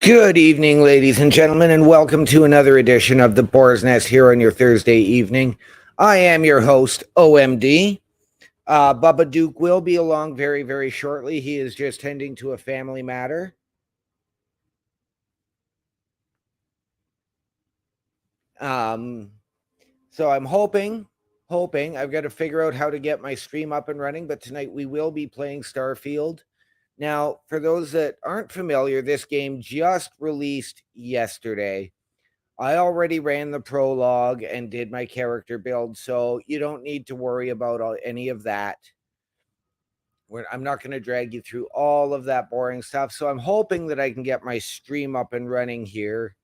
Good evening, ladies and gentlemen, and welcome to another edition of the Boar's Nest here on your Thursday evening. I am your host, OMD. Bubba Duke will be along very, very shortly. He is just tending to a family matter. So I'm hoping, I've got to figure out how to get my stream up and running, but tonight we will be playing Starfield. Now, for those that aren't familiar, this game just released yesterday. I already ran the prologue and did my character build, so you don't need to worry about any of that. I'm not going to drag you through all of that boring stuff. So I'm hoping that I can get my stream up and running here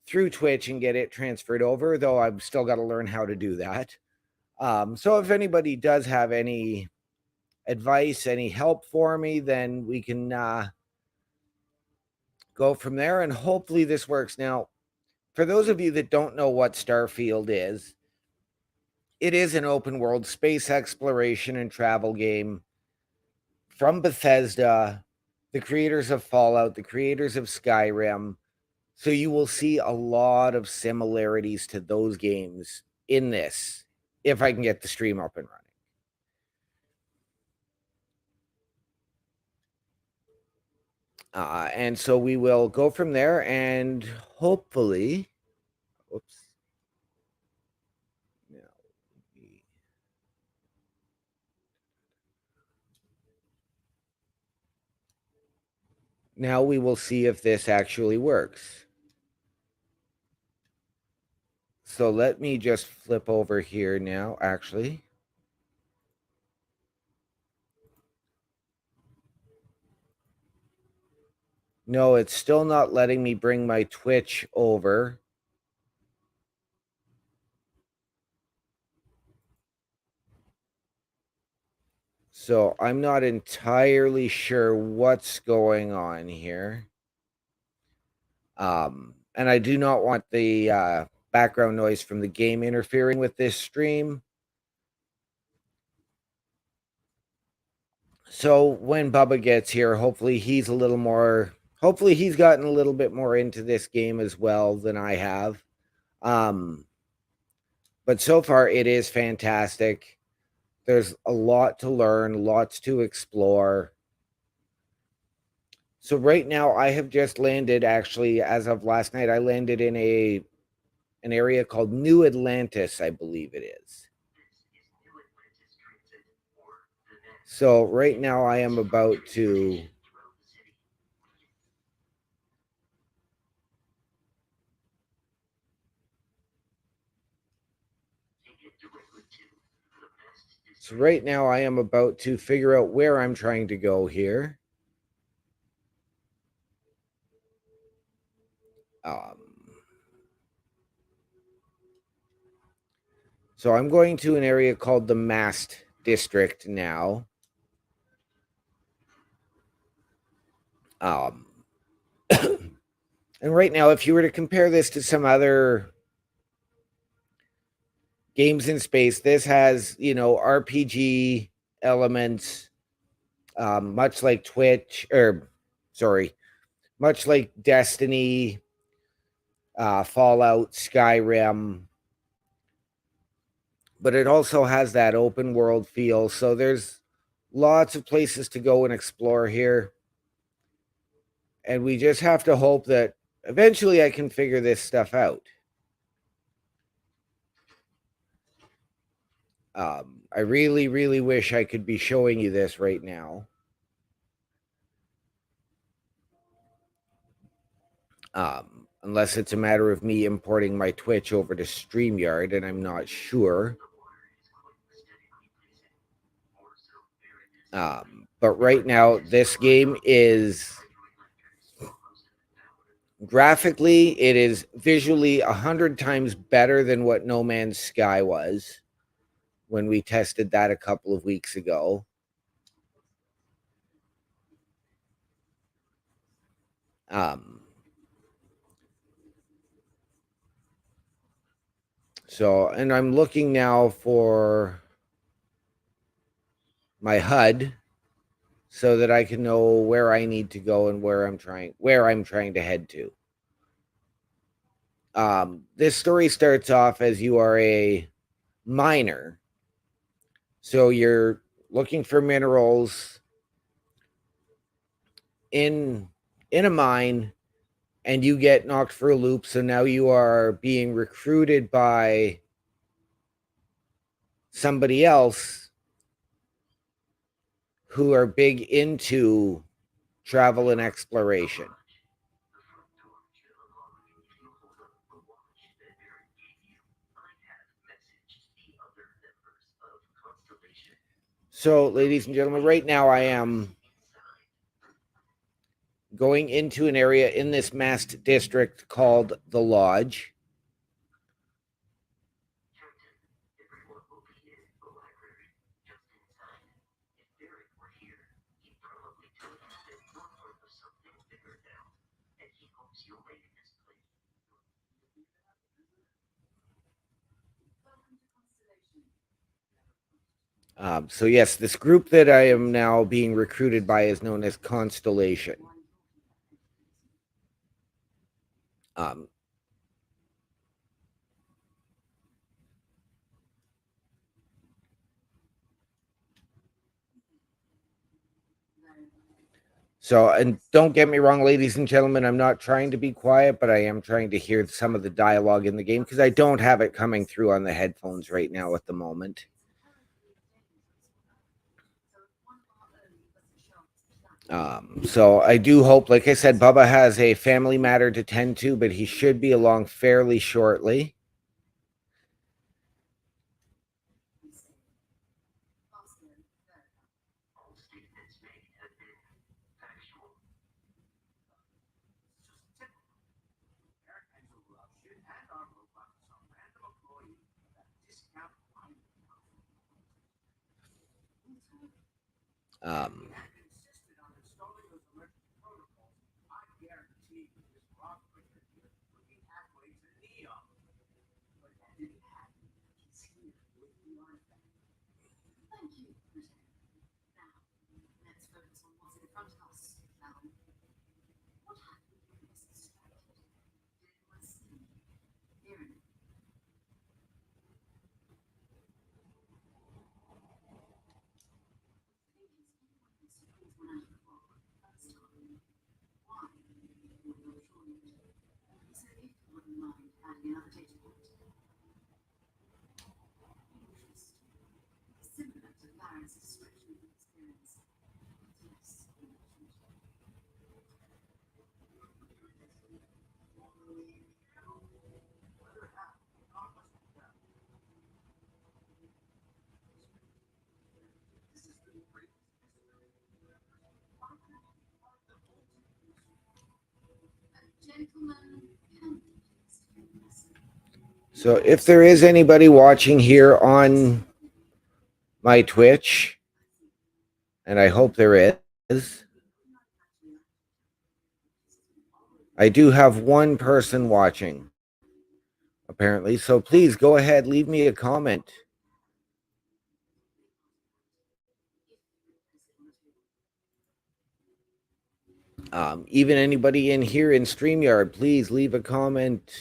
through Twitch and get it transferred over, though I've still got to learn how to do that. So if anybody does have any advice, any help for me, then we can go from there, and hopefully this works. Now, for those of you that don't know what Starfield is, it is an open world space exploration and travel game from Bethesda, the creators of Fallout, the creators of Skyrim. So you will see a lot of similarities to those games in this, if I can get the stream up and running. And so we will go from there, and hopefully, oops. Now we will see if this actually works. So let me just flip over here now, actually. No, it's still not letting me bring my Twitch over. So I'm not entirely sure what's going on here. And I do not want the background noise from the game interfering with this stream. So when Bubba gets here, hopefully he's gotten a little bit more into this game as well than I have. But so far it is fantastic. There's a lot to learn, lots to explore. So right now I have just landed, actually, as of last night, I landed in an area called New Atlantis, I believe it is. So right now I am about to figure out where I'm trying to go here. So I'm going to an area called the Mast District now. And right now, if you were to compare this to some other games in space, this has, RPG elements, much like much like Destiny, Fallout, Skyrim, but it also has that open world feel. So there's lots of places to go and explore here. And we just have to hope that eventually I can figure this stuff out. I really, really wish I could be showing you this right now. Unless it's a matter of me importing my Twitch over to StreamYard, and I'm not sure. But right now, this game is graphically, it is visually 100 times better than what No Man's Sky was when we tested that a couple of weeks ago. So, and I'm looking now for my HUD. so that I can know where I need to go and where I'm trying to head to. This story starts off as you are a miner. So you're looking for minerals in a mine, and you get knocked for a loop. So now you are being recruited by somebody else who are big into travel and exploration. So, ladies and gentlemen, right now I am going into an area in this mast district called the Lodge. So yes, this group that I am now being recruited by is known as Constellation. Um, so, and don't get me wrong, ladies and gentlemen, I'm not trying to be quiet, but I am trying to hear some of the dialogue in the game because I don't have it coming through on the headphones right now at the moment. So I do hope, like I said, Bubba has a family matter to tend to, but he should be along fairly shortly. Um, so if there is anybody watching here on my Twitch, and I hope there is, I do have one person watching, apparently. So please go ahead, leave me a comment. Even anybody in here in StreamYard, please leave a comment.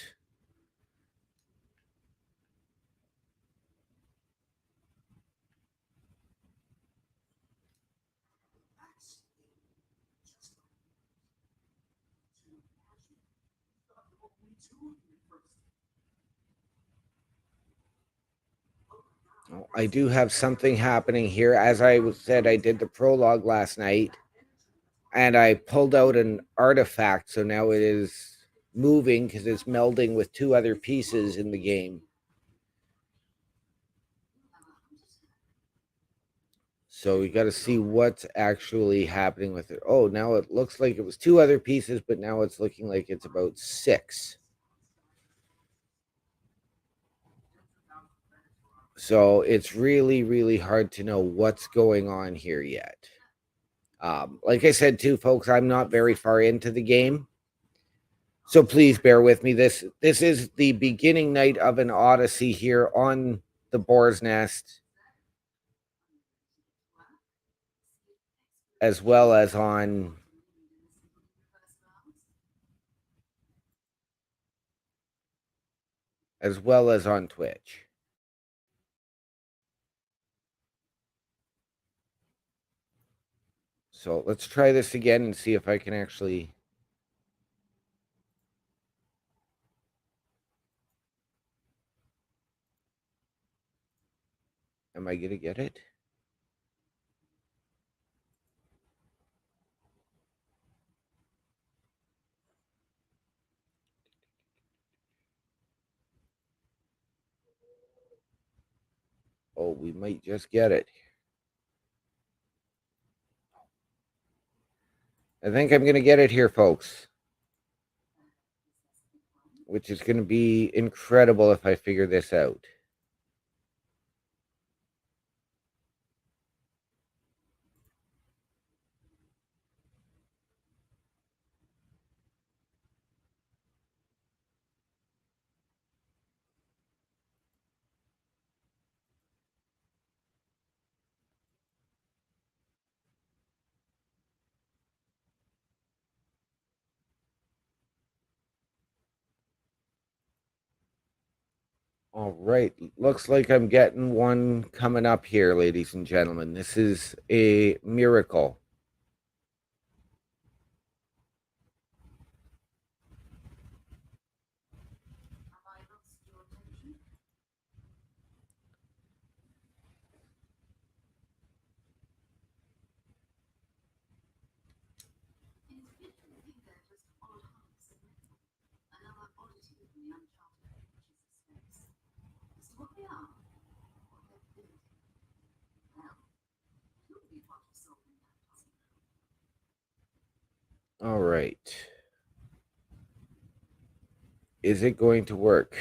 I do have something happening here. As I said, I did the prologue last night, and I pulled out an artifact, so now it is moving because it's melding with two other pieces in the game. So we got to see what's actually happening with it. Oh, now it looks like it was two other pieces, but now it's looking like it's about six. So it's really, really hard to know what's going on here yet. Like I said, too, folks, I'm not very far into the game. So please bear with me. This is the beginning night of an odyssey here on the Boar's Nest. as well as on Twitch. So let's try this again and see if I can actually. Am I going to get it? Oh, we might just get it. I think I'm going to get it here, folks. Which is going to be incredible if I figure this out. All right. Looks like I'm getting one coming up here, ladies and gentlemen. This is a miracle. All right. Is it going to work?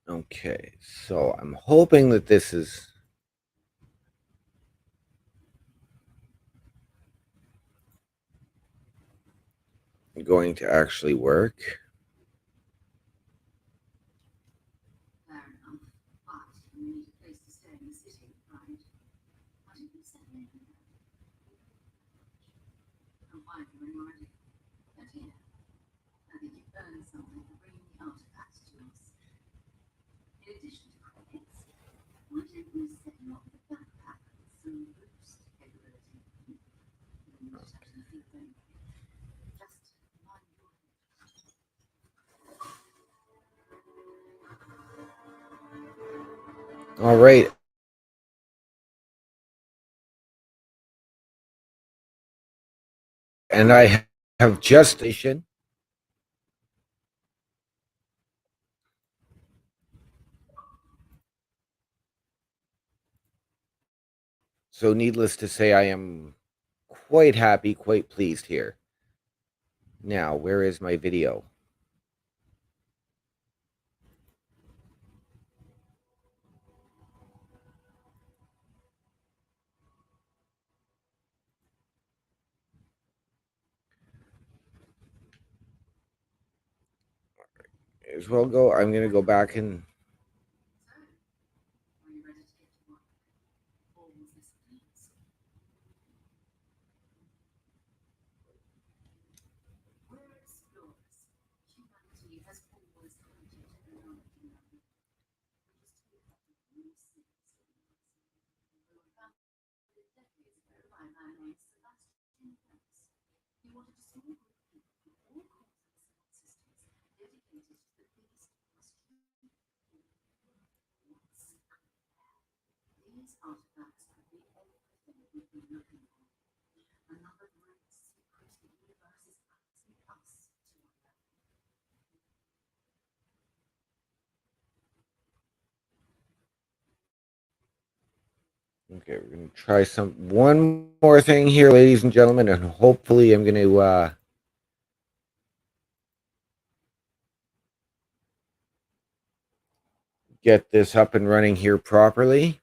Okay, so I'm hoping that this is going to actually work. All right. And I have just station. So needless to say, I am quite happy, quite pleased here. Now, where is my video? As well go. I'm going to go back and. Okay, we're gonna try one more thing here, ladies and gentlemen, and hopefully I'm gonna get this up and running here properly.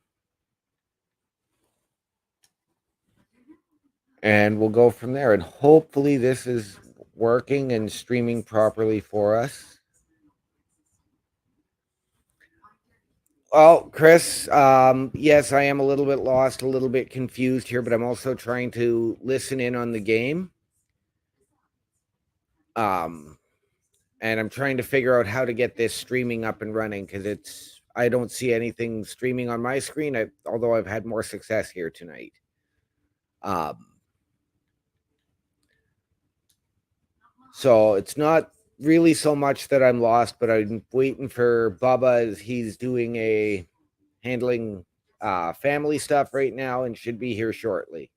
And we'll go from there. And hopefully this is working and streaming properly for us. Well, Chris, yes, I am a little bit lost, a little bit confused here, but I'm also trying to listen in on the game. And I'm trying to figure out how to get this streaming up and running because I don't see anything streaming on my screen, although I've had more success here tonight. So it's not really so much that I'm lost, but I'm waiting for Bubba as he's handling family stuff right now and should be here shortly.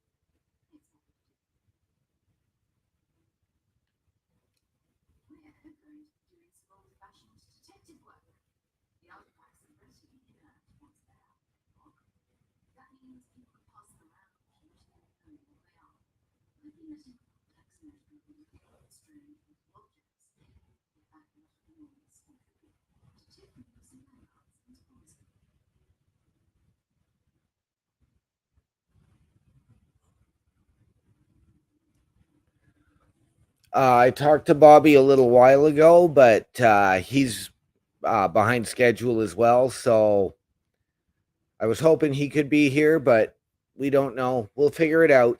I talked to Bobby a little while ago, but he's behind schedule as well. So I was hoping he could be here, but we don't know. We'll figure it out.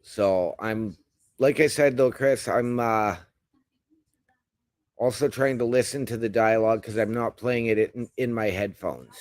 So I'm, like I said though, Chris, I'm also trying to listen to the dialogue because I'm not playing it in my headphones.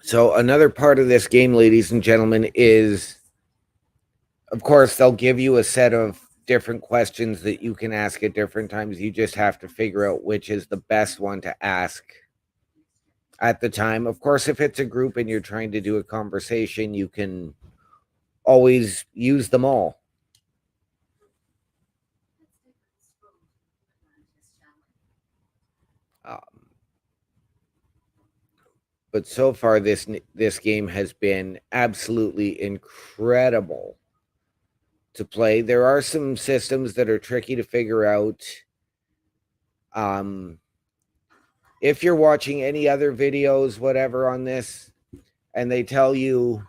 So another part of this game, ladies and gentlemen, is of course they'll give you a set of different questions that you can ask at different times. You just have to figure out which is the best one to ask at the time. Of course, if it's a group and you're trying to do a conversation, you can always use them all. Um, but so far, this game has been absolutely incredible to play. There are some systems that are tricky to figure out. Um, if you're watching any other videos, whatever on this, and they tell you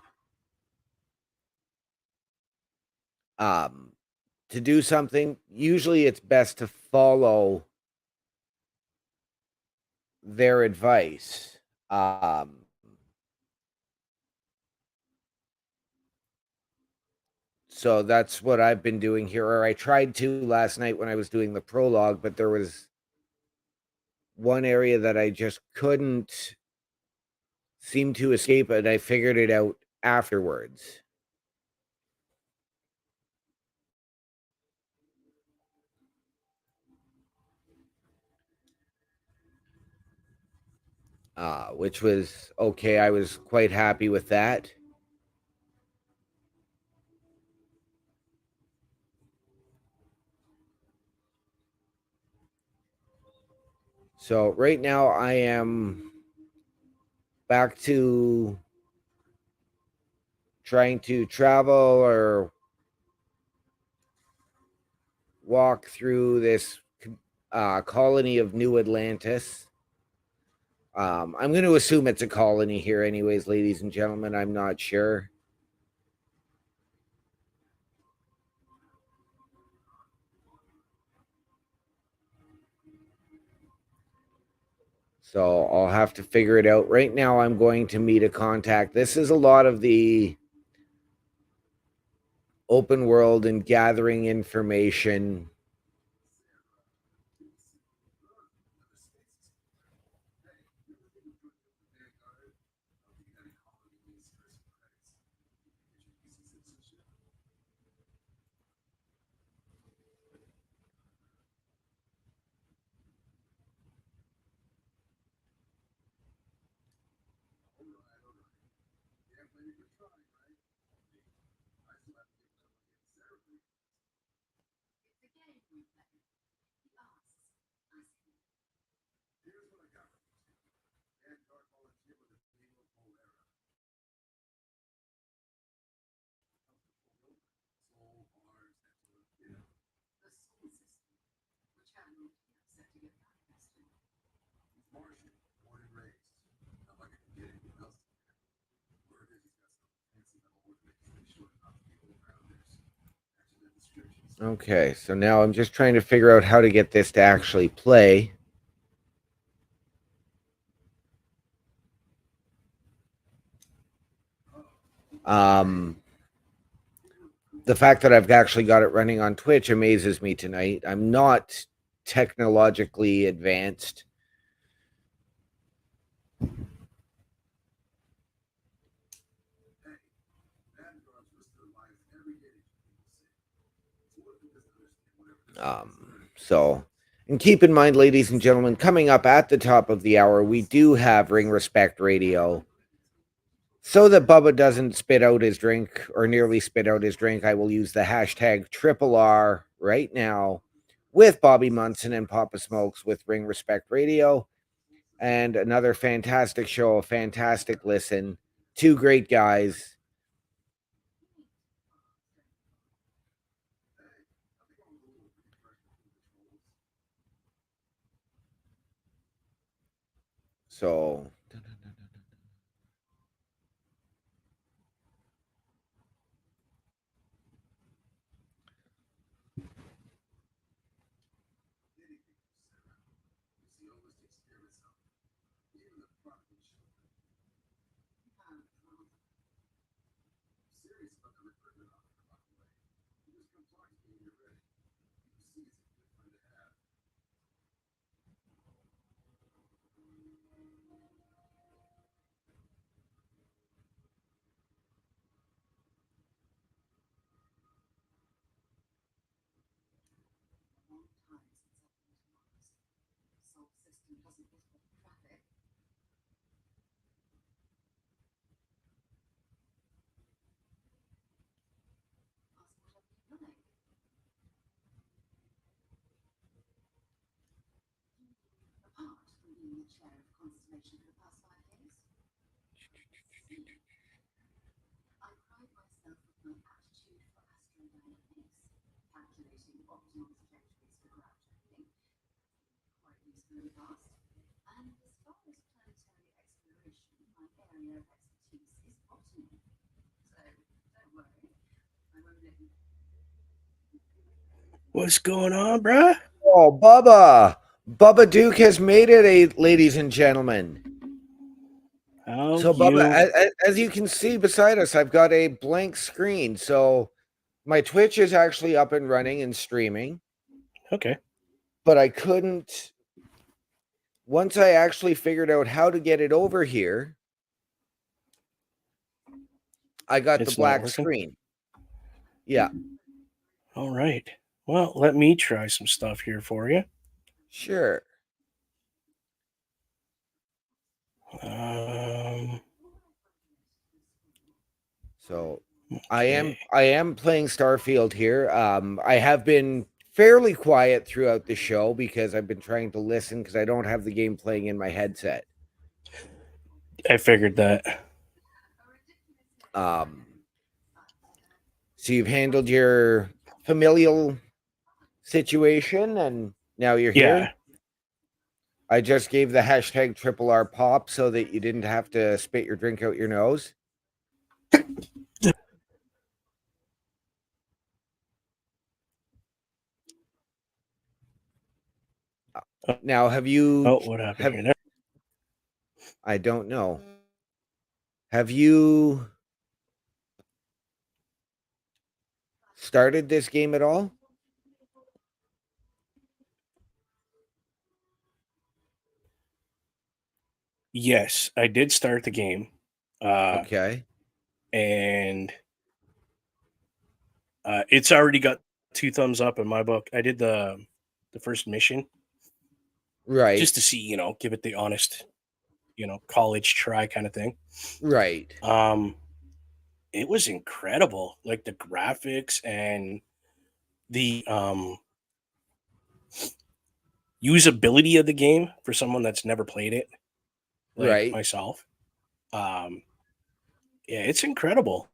um, to do something, usually it's best to follow their advice. So that's what I've been doing here, or I tried to last night when I was doing the prologue, but there was one area that I just couldn't seem to escape, and I figured it out afterwards. Which was okay. I was quite happy with that. So right now I am back to trying to travel or walk through this colony of New Atlantis. I'm going to assume it's a colony here, anyways, ladies and gentlemen. I'm not sure. So I'll have to figure it out. Right now, I'm going to meet a contact. This is a lot of the open world and gathering information. Okay, so now I'm just trying to figure out how to get this to actually play. The fact that I've actually got it running on Twitch amazes me tonight. I'm not technologically advanced. So, and keep in mind, ladies and gentlemen, coming up at the top of the hour, we do have Ring Respect Radio. So that Bubba doesn't spit out his drink or nearly spit out his drink, I will use the hashtag Triple R right now with Bobby Munson and Papa Smokes with Ring Respect Radio. And another fantastic show, a fantastic listen. Two great guys. So What's going on, bruh? oh, Bubba Duke has made it, ladies and gentlemen. How So, Bubba, you? as you can see beside us, I've got a blank screen. So, my Twitch is actually up and running and streaming. Okay. But I couldn't. Once I actually figured out how to get it over here, I got the It's not black working. screen. Yeah. All right. Well, let me try some stuff here for you. Sure. So Okay. I am playing Starfield here. I have been fairly quiet throughout the show because I've been trying to listen because I don't have the game playing in my headset. I figured that. So you've handled your familial situation, and now you're here. Yeah. I just gave the hashtag triple R pop so that you didn't have to spit your drink out your nose. Now, have you? Oh, what happened here? I don't know. Have you started this game at all? Yes, I did start the game. Okay. And it's already got 2 thumbs up in my book. I did the first mission Right. just to see, give it the honest, college try kind of thing. Right. It was incredible, like the graphics and the usability of the game for someone that's never played it, like Right. myself. Yeah, it's incredible.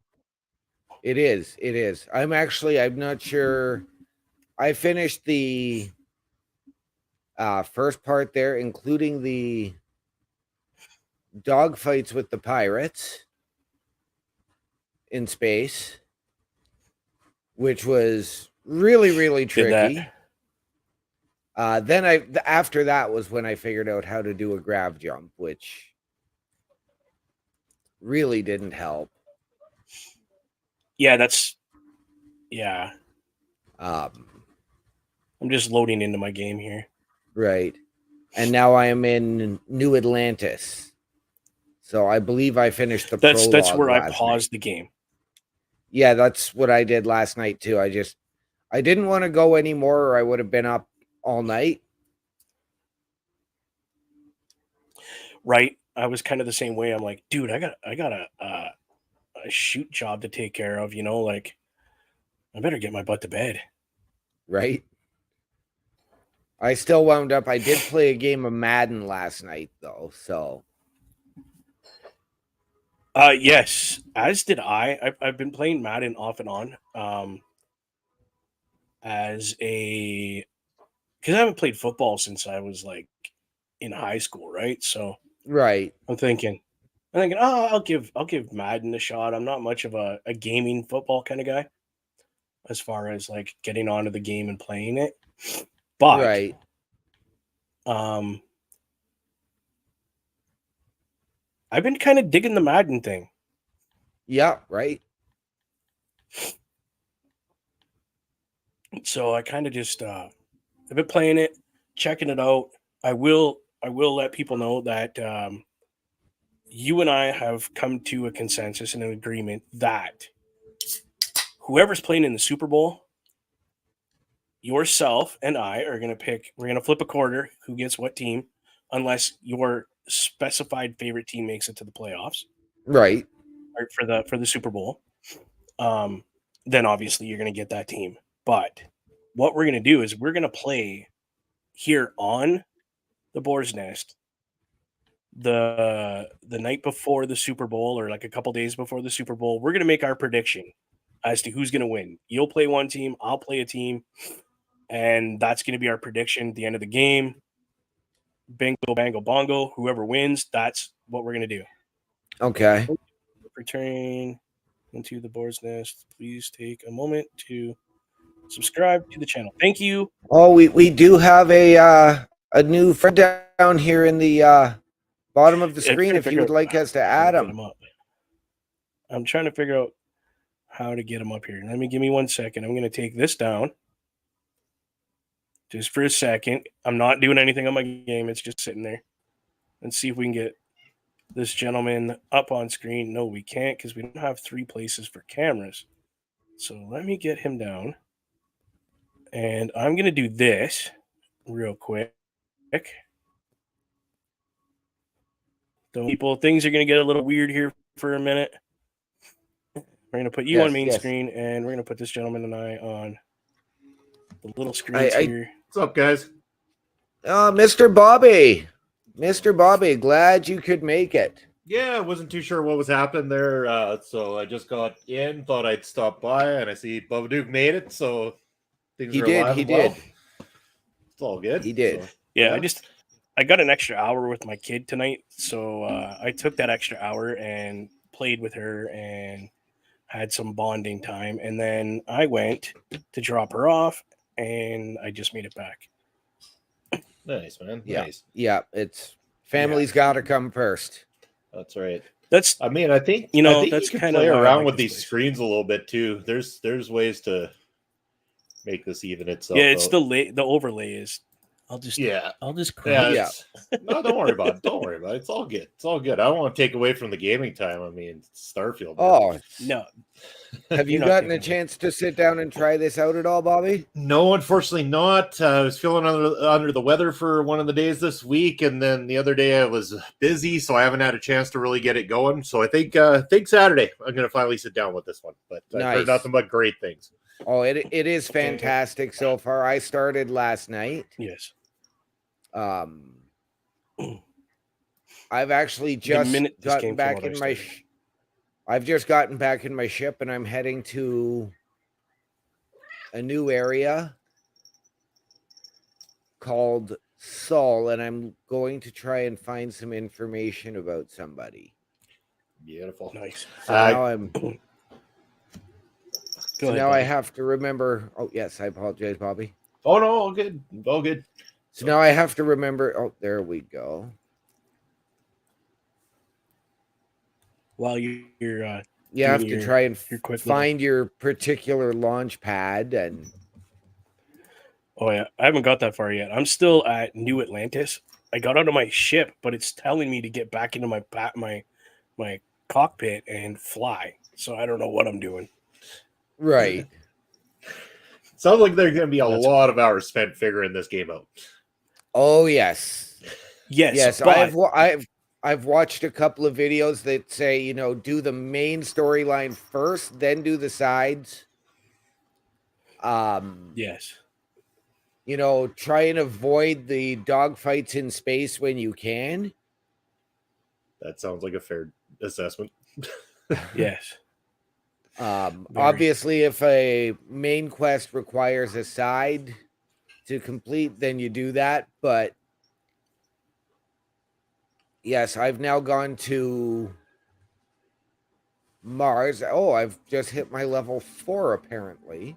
It is. It is. I'm not sure. I finished the first part there, including the dogfights with the pirates in space, which was really, really Did tricky. that. Then after that was when I figured out how to do a grav jump, which really didn't help. Yeah, yeah. Um, I'm just loading into my game here. Right. And now I am in New Atlantis. So I believe I finished the prologue. That's where I last paused night. the game. Yeah, that's what I did last night too. I didn't want to go anymore, or I would have been up all night. Right. I was kind of the same way. I'm like, dude, I got a shoot job to take care of, like I better get my butt to bed. Right. I still wound up. I did play a game of Madden last night though, so yes, as did I. I've been playing Madden off and on. As a because I haven't played football since I was like in high school, right? So right. I'm thinking, oh, I'll give Madden a shot. I'm not much of a gaming football kind of guy as far as like getting onto the game and playing it. But Right. I've been kind of digging the Madden thing. Yeah, right. So I kind of just I've been playing it, checking it out. I will let people know that you and I have come to a consensus and an agreement that whoever's playing in the Super Bowl, yourself and I are going to pick. We're going to flip a quarter who gets what team, unless your specified favorite team makes it to the playoffs, Right. or for the Super Bowl. Then obviously you're going to get that team. But what we're going to do is we're going to play here on the Boar's Nest the night before the Super Bowl, or like a couple days before the Super Bowl. We're going to make our prediction as to who's going to win. You'll play one team, I'll play a team, and that's going to be our prediction at the end of the game. Bingo, bango, bongo. Whoever wins, that's what we're going to do. Okay. Return into the Boar's Nest. Please take a moment to subscribe to the channel. Thank you. Oh, we do have a new friend down here in the bottom of the screen if you would like us to add him. I'm trying to figure out how to get him up here. Give me 1 second. I'm going to take this down just for a second. I'm not doing anything on my game. It's just sitting there. Let's see if we can get this gentleman up on screen. No, we can't because we don't have 3 places for cameras. So let me get him down. And I'm going to do this real quick. So people, things are going to get a little weird here for a minute. We're going to put you on main screen, and we're going to put this gentleman and I on the little screens here. What's up, guys? Mr. Bobby. Mr. Bobby, glad you could make it. Yeah, I wasn't too sure what was happening there, so I just got in, thought I'd stop by, and I see Bubba Duke made it, so things He are did. alive He and well. did. It's all good. He did. So, Yeah, I got an extra hour with my kid tonight, so I took that extra hour and played with her and had some bonding time, and then I went to drop her off, and I just made it back. nice, man. Yeah. Nice. Yeah. It's family's got to come first. That's right. That's I mean, I think that's you can kind of play why I around like with this these place. screens a little bit too. There's ways to make this even itself. Yeah, it's out. the overlay is. I'll just cry. Yeah. Yeah. No, don't worry about it. Don't worry about it. It's all good. It's all good. I don't want to take away from the gaming time. I mean, it's Starfield. Man. Oh, No, have you You're not gotten a taking away. chance to sit down and try this out at all, Bobby? No, unfortunately not. I was feeling under the weather for one of the days this week, and then the other day I was busy, so I haven't had a chance to really get it going. So I think Saturday I'm going to finally sit down with this one. But I've heard Nice. nothing but great things. Oh, it is fantastic so far. I started last night. Yes. I've actually The just minute this gotten game came back out, I in my. started. I've just gotten back in my ship, and I'm heading to a new area called Sol, and I'm going to try and find some information about somebody. Beautiful. Nice. So now I'm. Go So ahead, now I Bobby. have to remember. Oh yes, I apologize, Bobby. Oh no, all good, all good. So now I have to remember. Oh, there we go. While you're You have doing to try and your quick find your particular launch pad, and Oh yeah, I haven't got that far yet. I'm still at New Atlantis. I got out of my ship, but it's telling me to get back into my cockpit and fly. So I don't know what I'm doing. right. Sounds like there's going to be a That's- lot of hours spent figuring this game out. Oh yes, Yes, yes. but I've watched a couple of videos that say do the main storyline first, then do the sides. yes, Try and avoid the dogfights in space when you can. That sounds like a fair assessment. yes. Very. Obviously, if a main quest requires a side to complete, then you do that. But yes, I've now gone to Mars. Oh, I've just hit my level 4 apparently.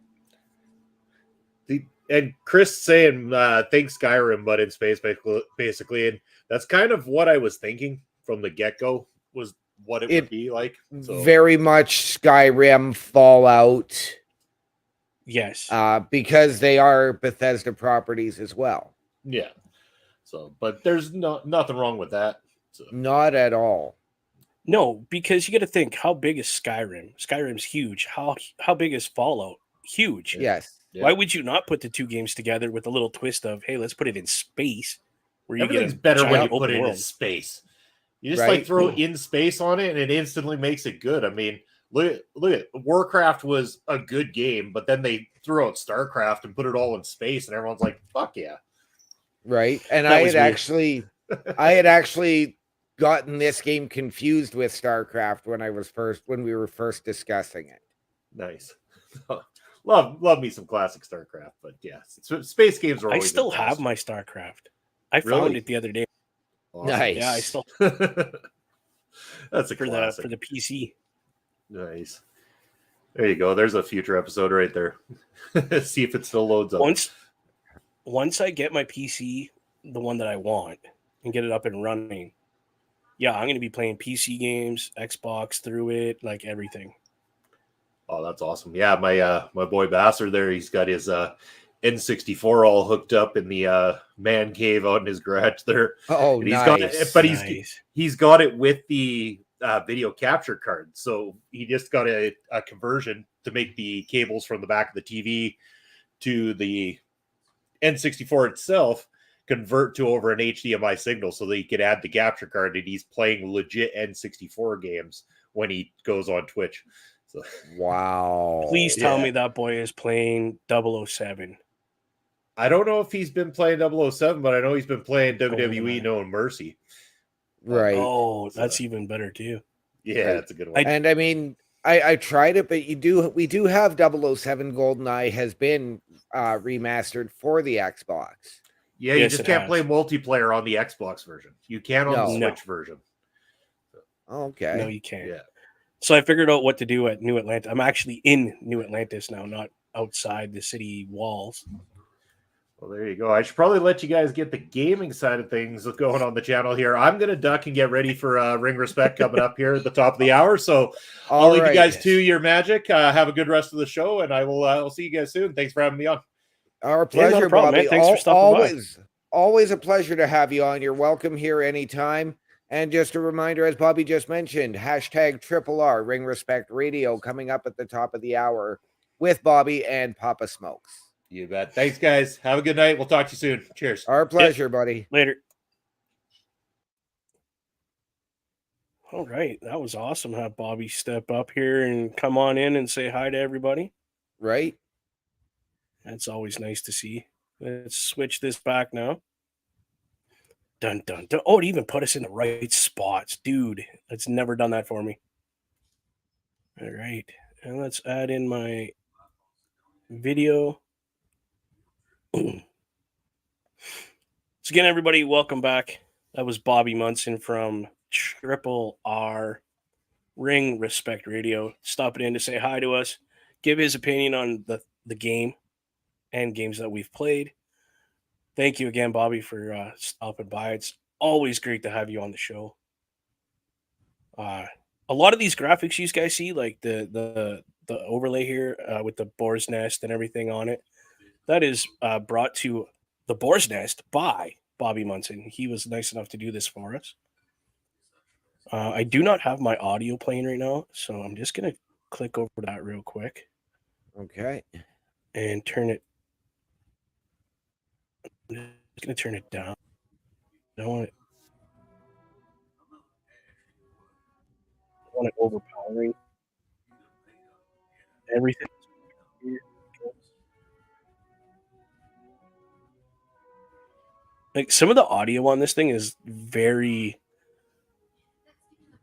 And Chris saying think Skyrim, but in space, basically, and that's kind of what I was thinking from the get-go was what it would be like. So. Very much Skyrim, Fallout. Yes. Because they are Bethesda properties as well. Yeah. So, but there's nothing wrong with that. So. Not at all. No, because you got to think, how big is Skyrim? Skyrim's huge. How big is Fallout? Huge. Yes. Yeah. Why would you not put the two games together with a little twist of, hey, let's put it in space, where you Everything's get better when you open put it world. in space. You just like throw in space on it, and it instantly makes it good. I mean, look at Warcraft was a good game, but then they threw out StarCraft and put it all in space, and everyone's like, "Fuck yeah!" Right, and I had actually gotten this game confused with StarCraft when we were first discussing it. Nice. love me some classic StarCraft, but yeah, space games are always. I still have my StarCraft. I found it the other day. Awesome. Nice. Yeah, I still. That's a classic for the PC. Nice. There you go. There's a future episode right there. See if it still loads up. Once I get my PC, the one that I want, and get it up and running, yeah, I'm going to be playing PC games, Xbox through it, like everything. Oh, that's awesome. Yeah, my boy Basser there, he's got his N64 all hooked up in the man cave out in his garage there. Oh, and nice. He's got it with the video capture card. So he just got a conversion to make the cables from the back of the TV to the N64 itself convert to over an HDMI signal so that he could add the capture card, and he's playing legit N64 games when he goes on Twitch. So, wow. Please tell me that boy is playing 007. I don't know if he's been playing 007, but I know he's been playing WWE No Mercy. Right. Oh, that's even better too. Yeah, Right. that's a good one. And I mean, I tried it, but we do have 007 GoldenEye has been remastered for the Xbox. Yeah, you Yes, just it can't has. play multiplayer on the Xbox version. You can on the No. Switch version. Okay. No, you can't. Yeah. So I figured out what to do at New Atlantis. I'm actually in New Atlantis now, not outside the city walls. Well, there you go. I should probably let you guys get the gaming side of things going on the channel here. I'm going to duck and get ready for Ring Respect coming up here at the top of the hour. So I'll leave you guys to your magic. Have a good rest of the show, and I'll see you guys soon. Thanks for having me on. Our pleasure, not a problem, Bobby. man. Thanks for stopping by. Always a pleasure to have you on. You're welcome here anytime. And just a reminder, as Bobby just mentioned, #RR Ring Respect Radio coming up at the top of the hour with Bobby and Papa Smokes. You bet. Thanks, guys. Have a good night. We'll talk to you soon. Cheers. Our pleasure, buddy. Later. All right. That was awesome. Have Bobby step up here and come on in and say hi to everybody. Right? That's always nice to see. Let's switch this back now. Dun, dun, dun. Oh, it even put us in the right spots. Dude, it's never done that for me. All right. And let's add in my video. So again, everybody, welcome back. That was Bobby Munson from RRR Ring Respect Radio. Stopping in to say hi to us, give his opinion on the game and games that we've played. Thank you again, Bobby, for stopping by. It's always great to have you on the show. A lot of these graphics you guys see, like the overlay here with the boar's nest and everything on it, that is brought to the Boar's Nest by Bobby Munson. He was nice enough to do this for us. I do not have my audio playing right now, so I'm just going to click over that real quick. Okay. And turn it. I'm just going to turn it down. I don't want it overpowering. Everything. Like some of the audio on this thing is very,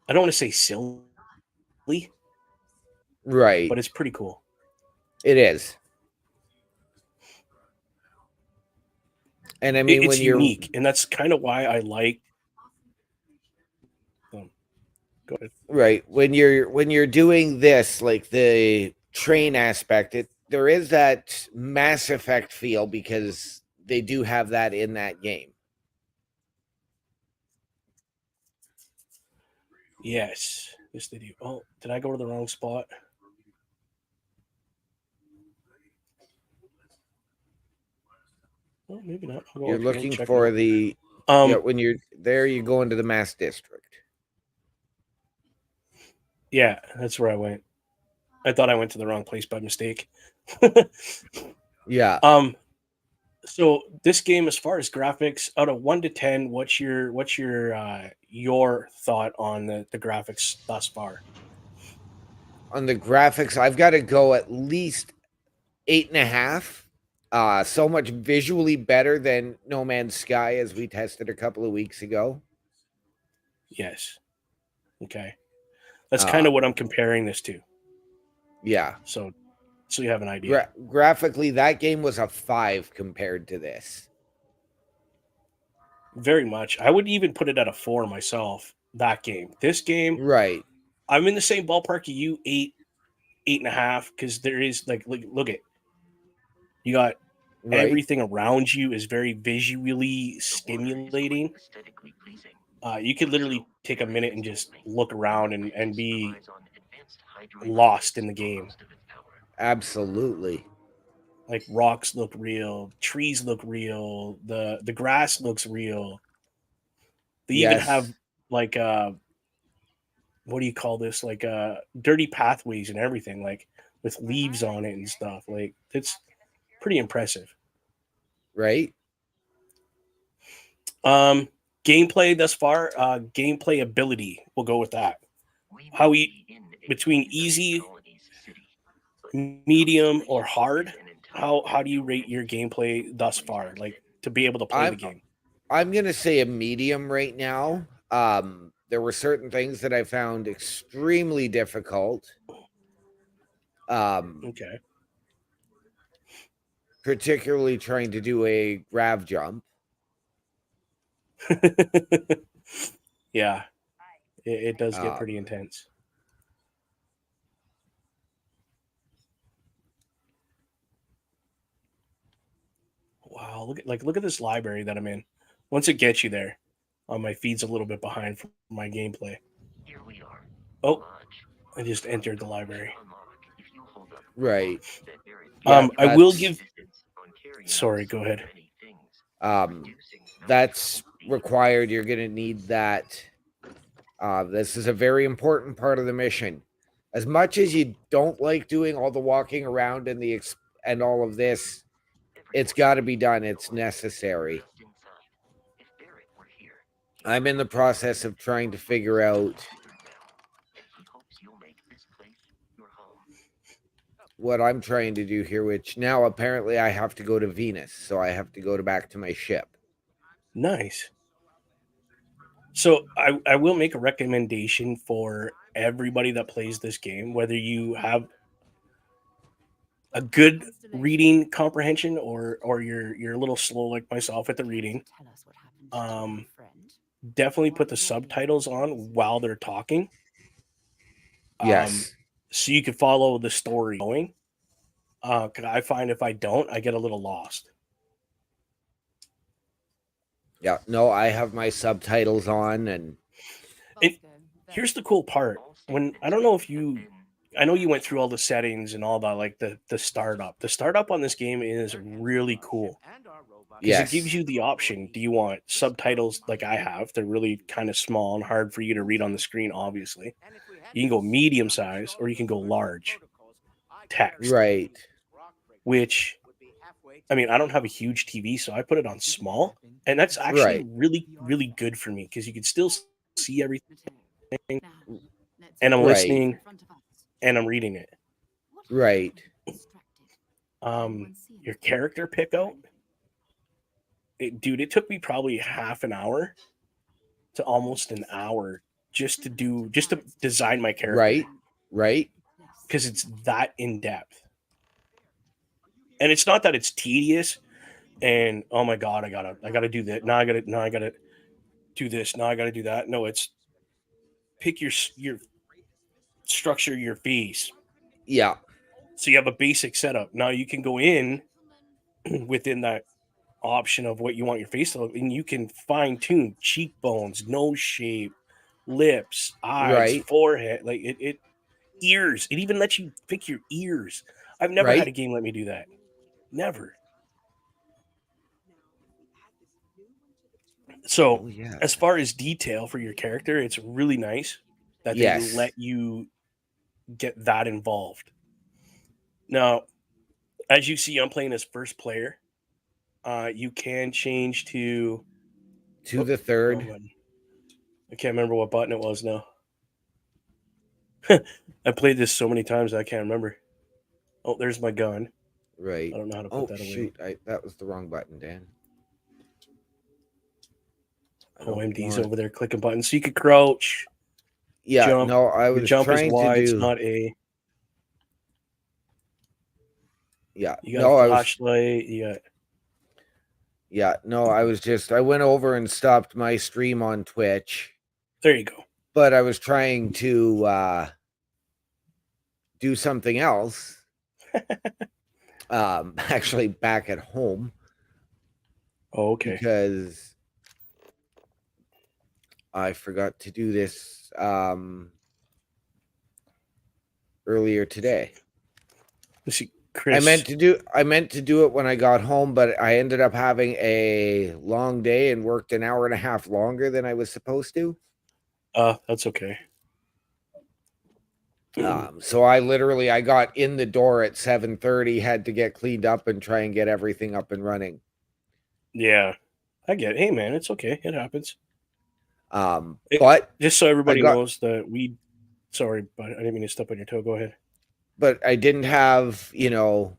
I don't want to say silly, Right. but it's pretty cool. It is. And I mean, it's when you're unique, and that's kind of why I like them. Go ahead. Right. When you're doing this, like the train aspect, there is that Mass Effect feel because they do have that in that game. Yes, they do. Oh, did I go to the wrong spot? Well, maybe not. You're looking for the when you're there, you go into the Mass District. Yeah, that's where I went. I thought I went to the wrong place by mistake. Yeah. So this game, as far as graphics, out of 1 to 10, what's your thought on the graphics thus far? On the graphics, I've got to go at least 8.5. So much visually better than No Man's Sky, as we tested a couple of weeks ago. Yes. Okay. That's kind of what I'm comparing this to. Yeah. So you have an idea. Graphically, that game was a 5 compared to this. Very much. I would even put it at a 4 myself, that game. This game, right. I'm in the same ballpark of you, 8.5, because there is, like look at, you got everything around you is very visually stimulating. You could literally take a minute and just look around and be lost in the game. Absolutely. Like rocks look real, trees look real, the grass looks real. They even have like what do you call this? Like dirty pathways and everything, like with leaves on it and stuff. Like it's pretty impressive. Right. Gameplay thus far, gameplay ability, we'll go with that. How between easy, medium, or hard, how do you rate your gameplay thus far, like to be able to play the game? I'm gonna say a medium right now. There were certain things that I found extremely difficult. Okay. Particularly trying to do a grav jump. Yeah, it does get pretty Um, intense. Wow, look at this library that I'm in. Once it gets you there, my feed's a little bit behind from my gameplay. Oh, I just entered the library. Right. Yeah, I will give. Sorry, go ahead. That's required. You're going to need that. This is a very important part of the mission. As much as you don't like doing all the walking around and and all of this, it's got to be done. It's necessary. I'm in the process of trying to figure out what I'm trying to do here, which now apparently I have to go to Venus, so I have to go back to my ship. Nice. So I will make a recommendation for everybody that plays this game, whether you have a good reading comprehension or you're a little slow like myself at the reading. Definitely put the subtitles on while they're talking. Yes. So you can follow the story going. Cause I find if I don't, I get a little lost. Yeah. No, I have my subtitles on, and Here's the cool part. When I don't know if I know you went through all the settings and all that, like the startup. The startup on this game is really cool because it yes. gives you the option. Do you want subtitles like I have? They're really kind of small and hard for you to read on the screen, obviously. You can go medium size or you can go large text, Right. which I mean, I don't have a huge TV, so I put it on small. And that's actually Right. really, really good for me because you can still see everything and I'm Right. listening and I'm reading it. Right. Your character pick out, dude, it took me probably half an hour to almost an hour just to design my character. Right. Right. Because it's that in depth. And it's not that it's tedious and oh my god, I gotta do that. Now I gotta do this. Now I gotta do that. No, it's pick your structure your face. Yeah. So you have a basic setup. Now you can go in within that option of what you want your face to look, and you can fine tune cheekbones, nose shape, lips, eyes, Right. forehead, like it ears. It even lets you pick your ears. I've never had a Right. game let me do that. Never. So Oh yeah. as far as detail for your character, it's really nice that they Yes. let you get that involved. Now, as you see, I'm playing as first player. You can change to The third. I can't remember what button it was now. I played this so many times I can't remember. Oh, there's my gun. Right. I don't know how to put Oh that away. shoot! That was the wrong button, Dan. OMD's over there clicking buttons. So you could crouch. Yeah. Jump. No, I Your was jump is trying Y, to it's do. not A. Yeah. You got No, a I was. flashlight. You got. Yeah. No, I was just. I went over and stopped my stream on Twitch, There you go. but I was trying to do something else. Actually, back at home. Oh, okay. Because I forgot to do this earlier today. Let's see, Chris. I meant to do it when I got home, but I ended up having a long day and worked an hour and a half longer than I was supposed to. That's okay. So I got in the door at 7:30, had to get cleaned up and try and get everything up and running. Yeah, I get it. Hey, man, it's okay. It happens. But just so everybody knows that we. Sorry, but I didn't mean to step on your toe. Go ahead. But I didn't have, the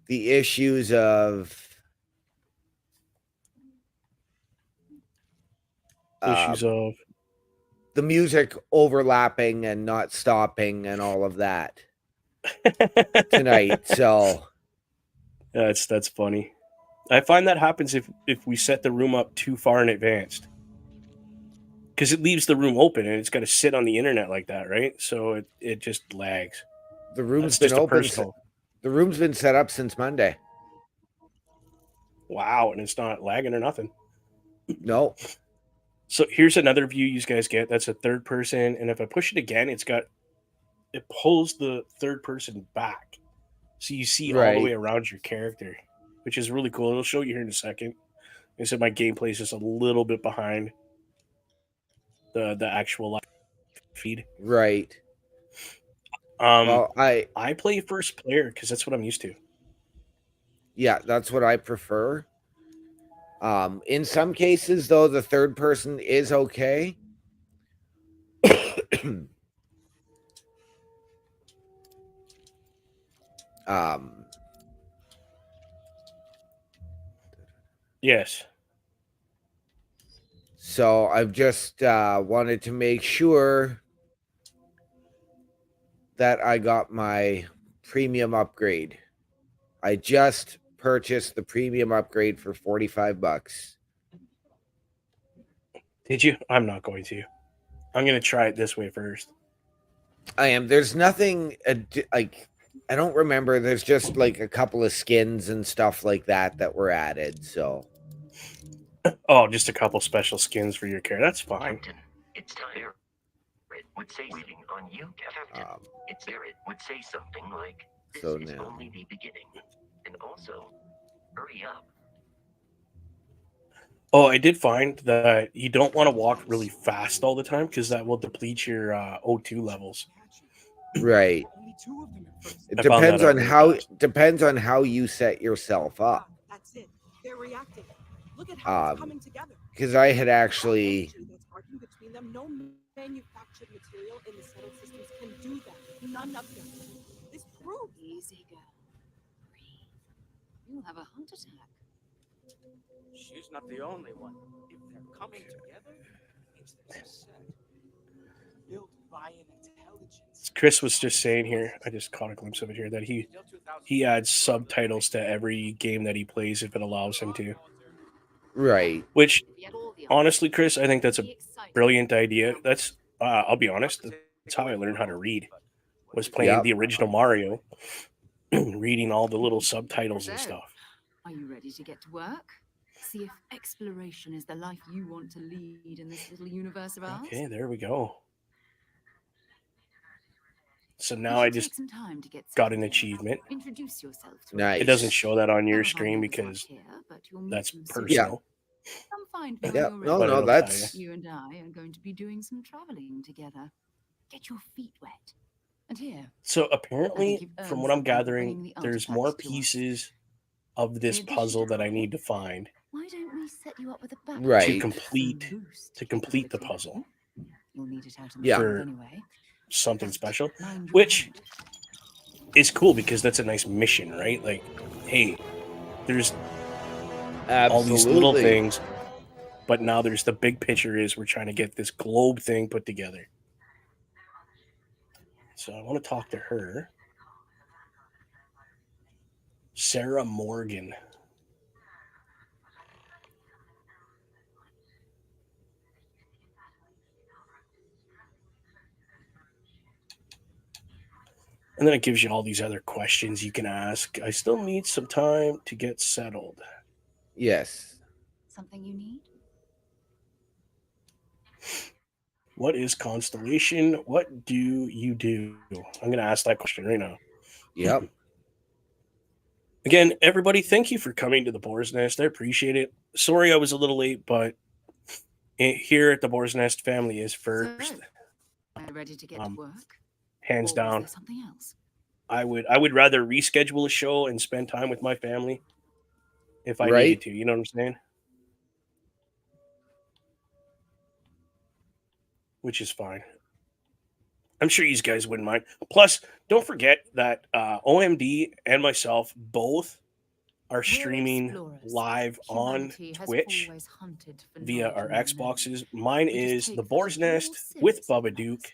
issues of Issues of the music overlapping and not stopping and all of that tonight. So that's funny. I find that happens if we set the room up too far in advance, because it leaves the room open and it's got to sit on the internet like that, right? So it just lags. the room's That's been just a open. personal. The room's been set up since Monday. Wow, and it's not lagging or nothing. No. So here's another view you guys get. That's a third person, and if I push it again, it pulls the third person back, so you see all the way around your character, which is really cool. It'll show you here in a second. I said my gameplay is just a little bit behind the actual live feed. Right. Well, I play first player because that's what I'm used to. Yeah, that's what I prefer. In some cases, though, the third person is okay. Yes. So I've just wanted to make sure that I got my premium upgrade. I just purchased the premium upgrade for $45. Did you? I'm not going to. I'm going to try it this way first. I am. There's nothing like, I don't remember. There's just like a couple of skins and stuff like that were added. So. Oh, just a couple special skins for your character. That's fine. Captain, it's time. It would say waiting on you, Captain. It's there. It would say something like, "This So is now. only the beginning," and also, "Hurry up." Oh, I did find that you don't want to walk really fast all the time because that will deplete your O2 levels. Right. It I found that depends out on really how fast. depends on how you set yourself up. That's it. They're reacting. Look at how it's coming together. Because I had actually That's sparking between them. No manufactured material in the settled systems can do that. None of them. This proves. Easy, girl. Breathe. You'll have a heart attack. She's not the only one. If they're coming together, it's their set. Built by an intelligence. Chris was just saying here, I just caught a glimpse of it here, that he adds subtitles to every game that he plays if it allows him to. right. Which, honestly, Chris, I think that's a brilliant idea. That's, I'll be honest, that's how I learned how to read, was playing the original Mario, reading all the little subtitles and stuff. Are you ready to get to work? See if exploration is the life you want to lead in this little universe of ours? Okay, there we go. So now I just got an achievement. Introduce yourself to Nice. It doesn't show that on your screen because that's personal. Come find me Yeah. when No, you're no, ready. that's You and I are going to be doing some traveling together. Get your feet wet. And here. So apparently, you've from earned what I'm something gathering, bringing the there's artifacts more to us. pieces of this puzzle that I need to find Why don't we set you up with a back Right. to complete the puzzle. You'll need it out in the Yeah. field anyway. Something Just special, mind your which hand. is cool because that's a nice mission, right? Like, hey, there's all these little absolutely things, but now there's the big picture is we're trying to get this globe thing put together. So I want to talk to her. Sarah Morgan. And then it gives you all these other questions you can ask. I still need some time to get settled. Yes. Something you need? What is constellation? What do you do? I'm going to ask that question right now. Yep. Again, everybody, thank you for coming to the Boar's Nest. I appreciate it. Sorry I was a little late, but here at the Boar's Nest, family is first. So, are you ready to get to work? Hands Or was down. there something else? I would rather reschedule a show and spend time with my family if I Right. needed to. You know what I'm saying? Which is fine. I'm sure you guys wouldn't mind. Plus, don't forget that OMD and myself both are streaming explorers. live on Humanity has Twitch always hunted for via knowledge our in the unknown. Xboxes. Mine We just is take The that Boar's a little Nest with seriously, Bubba fellas. Duke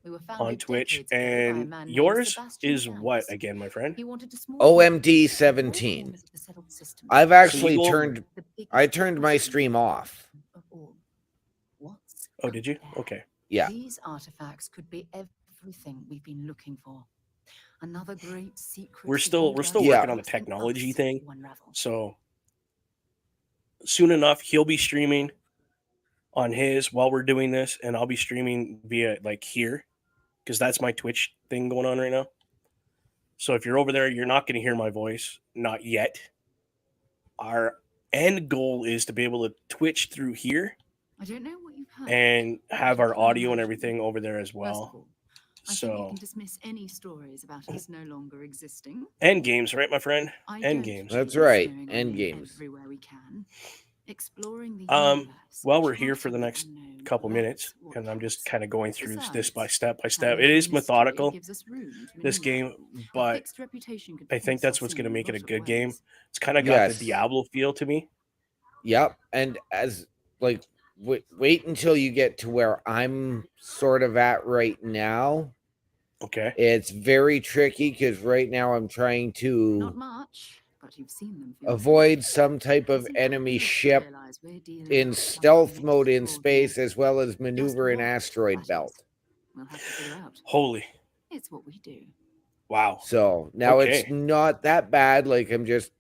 We were on founded Twitch. decades ago by a And man named yours Sebastian is what Ganz. again, my friend? He wanted to small OMD people all 17. corners of the settled systems. I've So you actually go. turned The I biggest turned my question stream off. of all. What's Oh, out did you? there? Okay. Yeah. These artifacts could be everything we've been looking for. Another great secret. We're still universe Yeah. working on the waiting technology us thing. to unravel. So soon enough, he'll be streaming on his while we're doing this, and I'll be streaming via like here because that's my Twitch thing going on right now. So if you're over there, you're not going to hear my voice, not yet. Our end goal is to be able to Twitch through here I don't know what you've heard. and have but you our can audio and imagine. everything over there as First of well. all, I think you So can dismiss any stories about us no longer existing. end games, right, my friend? I End don't games. believe That's in right. smearing our End name games. everywhere we can. Exploring the While universe, we're here for the charting the next unknown, couple minutes, that's what and I'm just counts. kind of going through this by Besides, step. It having is a mystery methodical, gives us room to this maneuver. game, A but fixed reputation could I think force that's us what's in going to a make it a lot of good game. ways. It's kind of got Yes. the Diablo feel to me. Yep. And as like wait until you get to where I'm sort of at right now. Okay. It's very tricky because right now I'm trying Not to much, but you've seen them. for avoid yourself. some type You of see, I enemy fail to ship realize we're dealing in with stealth something mode in extraordinary. space as well as Just maneuver in what asteroid that is, belt. we'll have to figure out. Holy. It's what we do. Wow. So now it's Okay. not that bad. Like I'm just,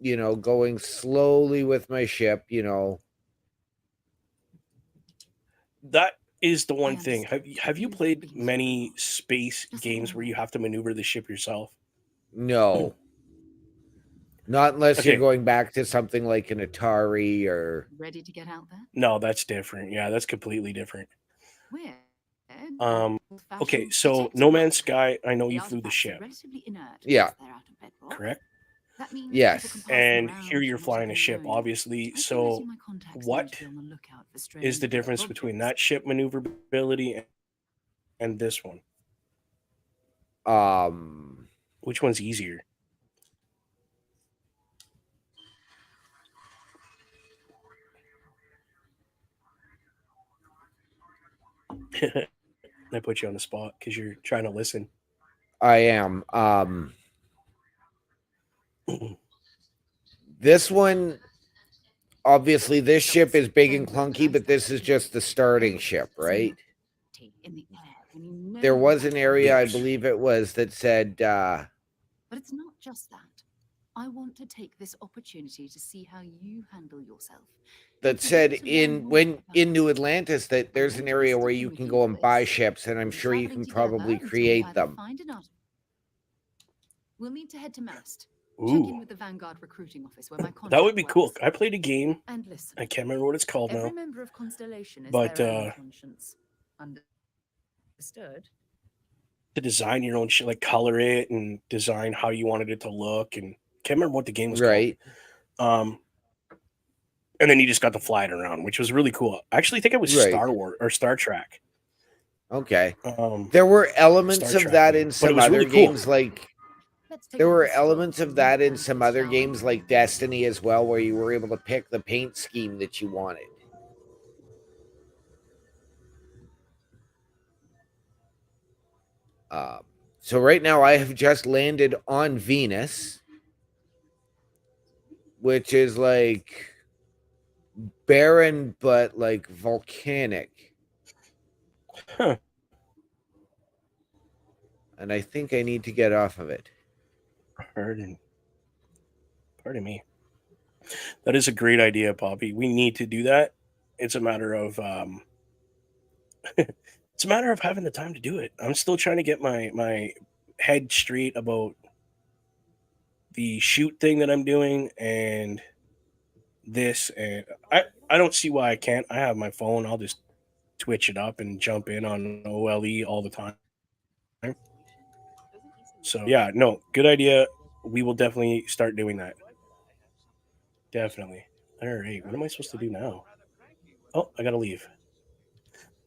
going slowly with my ship, That is the I one thing. understand. Have you You've played been many through space Just games ignore where you it. have to maneuver the ship yourself? No. Not unless Okay. you're going back to something like an Atari or Ready to get out there? No, that's different. Yeah, that's completely different. We're Okay, old-fashioned so detective No Man's work. Sky, I know The you flew the artifacts are ship, relatively inert Yeah. once they're out of bedrock. correct? That means Yes. people can pass them And around, here you're not flying a even ship, known. obviously. I So see my contacts what need to be on the lookout for is strange the difference between that objects. ship maneuverability and this one? Which one's easier? I put you on the spot because you're trying to listen. I am. This one, obviously, this ship is big and clunky, but this is just the starting ship, right? In the air, when you know There was an area, I Yes. believe it was, that said, But it's not just that. I want to take this opportunity to see how you handle yourself. that If you said want to learn more in about New us, Atlantis that there's an I'm area where interested you in can you go and buy this. ships, and I'm We'll be sure you traveling can together probably until we create either them. find an art- We'll need to head to Mast. Check in Ooh, with the Vanguard recruiting office where my contact that would be cool. works. I played a game. And listen, I can't remember what it's called every now. member of Constellation is But, their own conscience. Understood? To design your own shit, like color it and design how you wanted it to look, and can't remember what the game was Right. called. And then you just got to fly it around, which was really cool. I actually think it was Right. Star Wars or Star Trek. Okay. Um, There were elements Star of Trek that game, in but it some was other really cool. games, like Let's take there another were stroll elements through of that in Atlantis, some other shall we? games like Destiny as well, where you were able to pick the paint scheme that you wanted. So right now I have just landed on Venus, which is like barren but like volcanic. Huh. And I think I need to get off of it. Pardon me. That is a great idea, Poppy. We need to do that. It's a matter of it's a matter of having the time to do it. I'm still trying to get my head straight about the shoot thing that I'm doing and this, and I don't see why I can't. I have my phone. I'll just twitch it up and jump in on OLE all the time. So yeah, no, good idea. We will definitely start doing that. Definitely. All right, what am I supposed to do now? Oh, I gotta leave.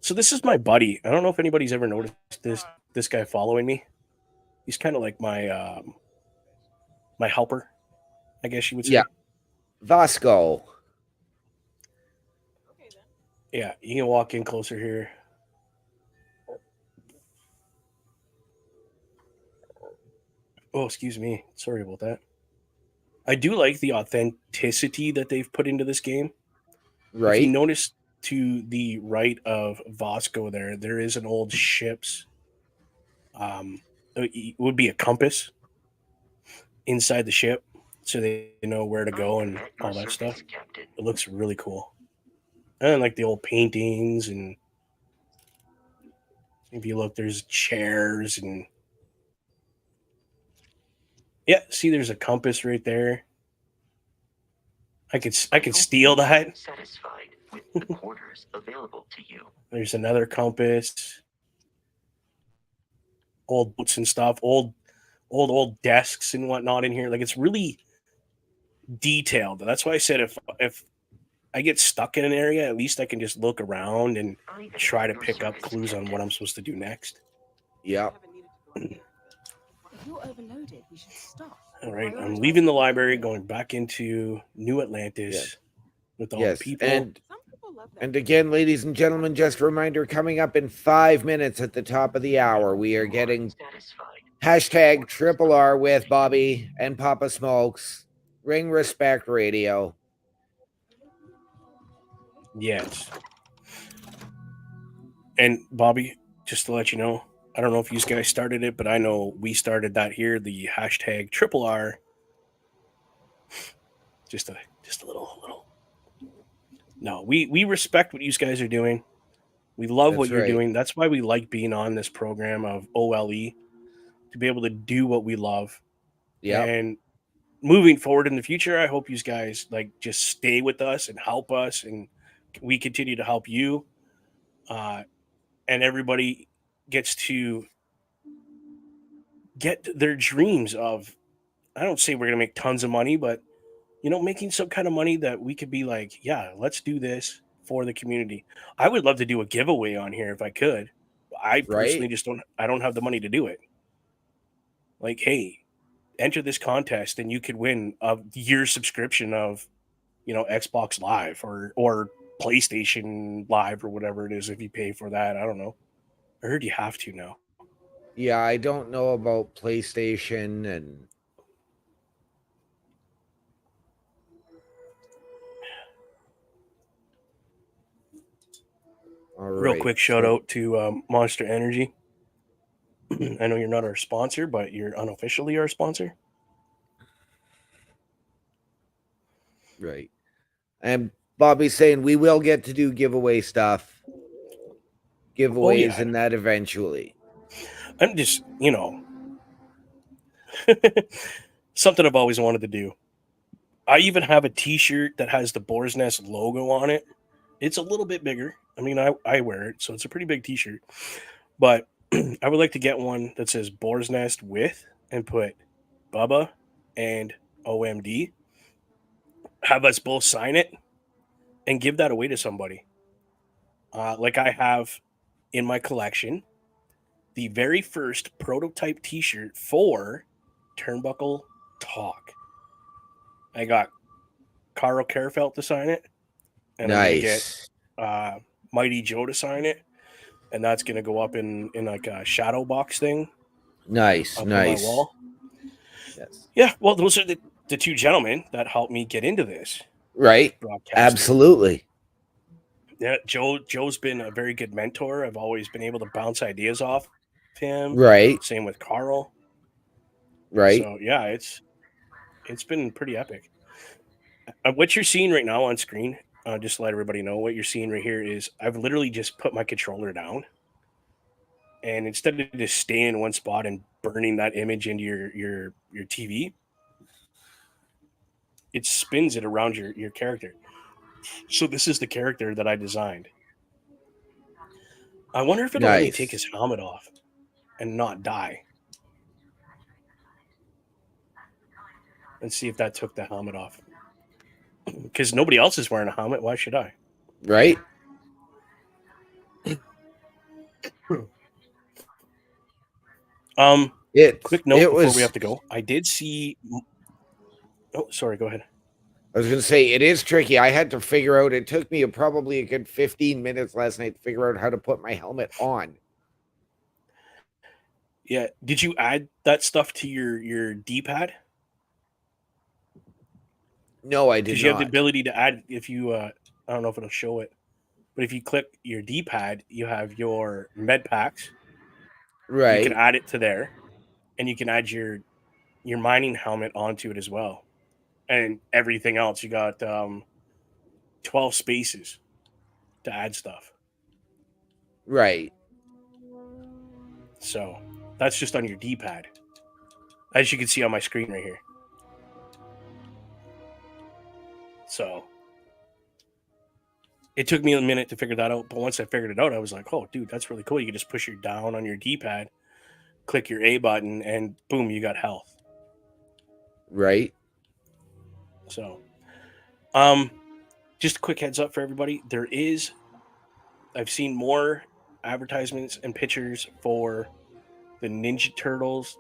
So this is my buddy. I don't know if anybody's ever noticed this guy following me. He's kind of like my my helper. I guess you would say. Yeah. Vasco. Okay then. Yeah, you can walk in closer here. Oh, excuse me. Sorry about that. I do like the authenticity that they've put into this game. If you Right. notice to the right of Vasco there is an old ship's it would be a compass inside the ship so they know where to go I am and at your all that stuff. service, Captain. It looks really cool. And like the old paintings, and if you look, there's chairs and yeah, see there's a compass right there. I could hope steal you are that. satisfied with the quarters available to you. There's another compass. Old boots and stuff, old desks and whatnot in here. Like it's really detailed. That's why I said if I get stuck in an area, at least I can just look around and I am try at to your pick up service, clues on Captain. what I'm supposed to do next. Yep. Haven't needed to go there. If you're overloaded, we should stop. All right, I'm Prioritize leaving the what we library, need. going back into New Atlantis Yes. with all Yes. the people. Some people love that. And again, ladies and gentlemen, just a reminder, coming up in 5 minutes at the top of the hour, we are getting Satisfied. hashtag Triple R with Bobby and Papa Smokes. Ring Respect Radio. Yes. And Bobby, just to let you know, I don't know if you guys started it, but I know we started that here. The hashtag Triple R. Just a little. No, we respect what you guys are doing. We love what That's you're right. doing. That's why we like being on this program of OLE, to be able to do what we love. Yep. And moving forward in the future, I hope you guys like just stay with us and help us, and we continue to help you. And everybody gets to get their dreams of, I don't say we're going to make tons of money, but making some kind of money that we could be like, yeah, let's do this for the community. I would love to do a giveaway on here if I could. I personally Right. just I don't have the money to do it. Like, hey, enter this contest and you could win a year's subscription of, Xbox Live or PlayStation Live or whatever it is if you pay for that. I don't know. I heard you have to now. Yeah, I don't know about PlayStation and all Real right. quick shout So out to Monster Energy. I know you're not our sponsor, but you're unofficially our sponsor. right. And Bobby's saying we will get to do giveaway stuff. Giveaways Oh, yeah. and that eventually. I'm just, something I've always wanted to do. I even have a t-shirt that has the Boar's Nest logo on it. It's a little bit bigger. I mean, I wear it, so it's a pretty big t-shirt. But I would like to get one that says Boar's Nest with and put Bubba and OMD. Have us both sign it and give that away to somebody. Like I have in my collection the very first prototype t-shirt for Turnbuckle Talk. I got Carl Kerfeld to sign it, and I'm going to get Nice. Mighty Joe to sign it, and that's going to go up in like a shadow box thing Nice. up on my Nice. wall. Yes. Yeah, well, those are the two gentlemen that helped me get into this Right. broadcasting. Absolutely. Yeah, Joe's been a very good mentor. I've always been able to bounce ideas off him. Right. Same with Carl. Right. So yeah, it's been pretty epic. What you're seeing right now on screen, just to let everybody know, what you're seeing right here is I've literally just put my controller down, and instead of just staying in one spot and burning that image into your TV, it spins it around your character. So this is the character that I designed. I wonder if it'll let me take Nice. his helmet off and not die. And see if that took the helmet off. Because nobody else is wearing a helmet. Why should I? Right. Quick note it before was we have to go. I did see Oh, sorry. Go ahead. I was going to say, it is tricky. I had to figure out, it took me probably a good 15 minutes last night to figure out how to put my helmet on. Yeah. Did you add that stuff to your D-pad? No, I did Because you have the not. ability to add if you I don't know if it'll show it, but if you click your D-pad, you have your med packs. You can Right. add it to there, and you can add your mining helmet onto it as well, and everything else. You got 12 spaces to add stuff. Right. So that's just on your D-pad, as you can see on my screen right here. So it took me a minute to figure that out, but once I figured it out, I was like, "Oh, dude, that's really cool." You can just push your down on your D-pad, click your A button, and boom, you got health. Right. So, just a quick heads up for everybody. I've seen more advertisements and pictures for the Ninja Turtles,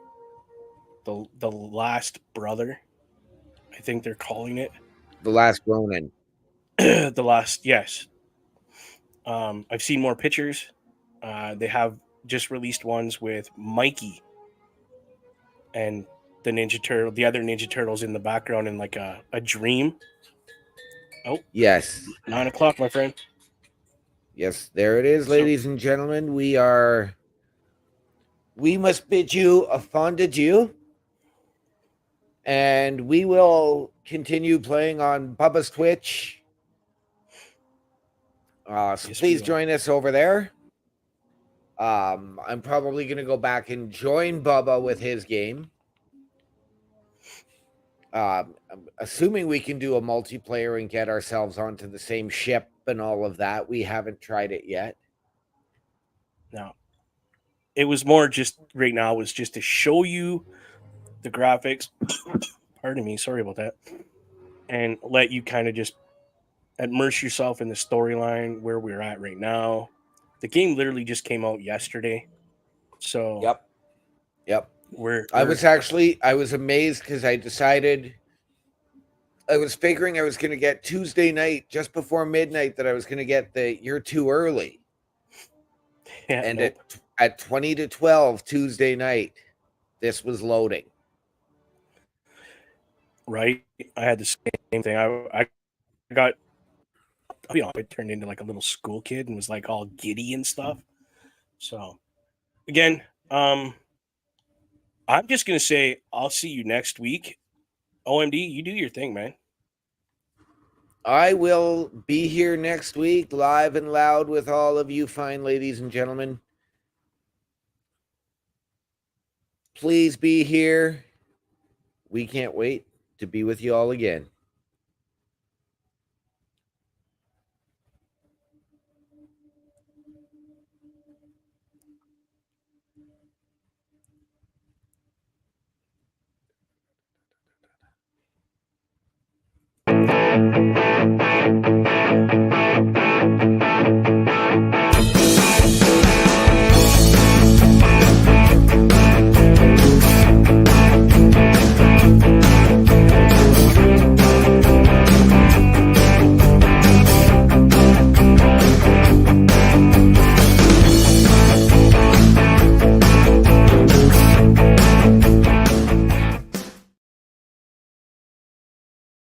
the Last Brother, I think they're calling it. The Last Ronin. The last, yes. I've seen more pictures. They have just released ones with Mikey and the other Ninja Turtles in the background in like a dream. Oh, Yes. 9:00, my friend. Yes, there it is, So- ladies and gentlemen. We must bid you a fond adieu. And we will continue playing on Bubba's Twitch. So Yes, please we will. join us over there. I'm probably going to go back and join Bubba with his game. I'm assuming we can do a multiplayer and get ourselves onto the same ship and all of that. We haven't tried it yet. No. It was more just right now was just to show you the graphics. Pardon me, sorry about that. And let you kind of just immerse yourself in the storyline where we're at right now. The game literally just came out yesterday. So Yep. I I was amazed because I decided I was figuring I was going to get Tuesday night just before midnight that I was going to get you're too early. Yeah, And nope. at 20 to 12 Tuesday night, this was loading. Right? I had the same thing. I got, you know, it turned into like a little school kid and was like all giddy and stuff. So again, I'm just gonna say I'll see you next week. OMD, you do your thing, man. I will be here next week, live and loud with all of you fine ladies and gentlemen. Please be here. We can't wait to be with you all again.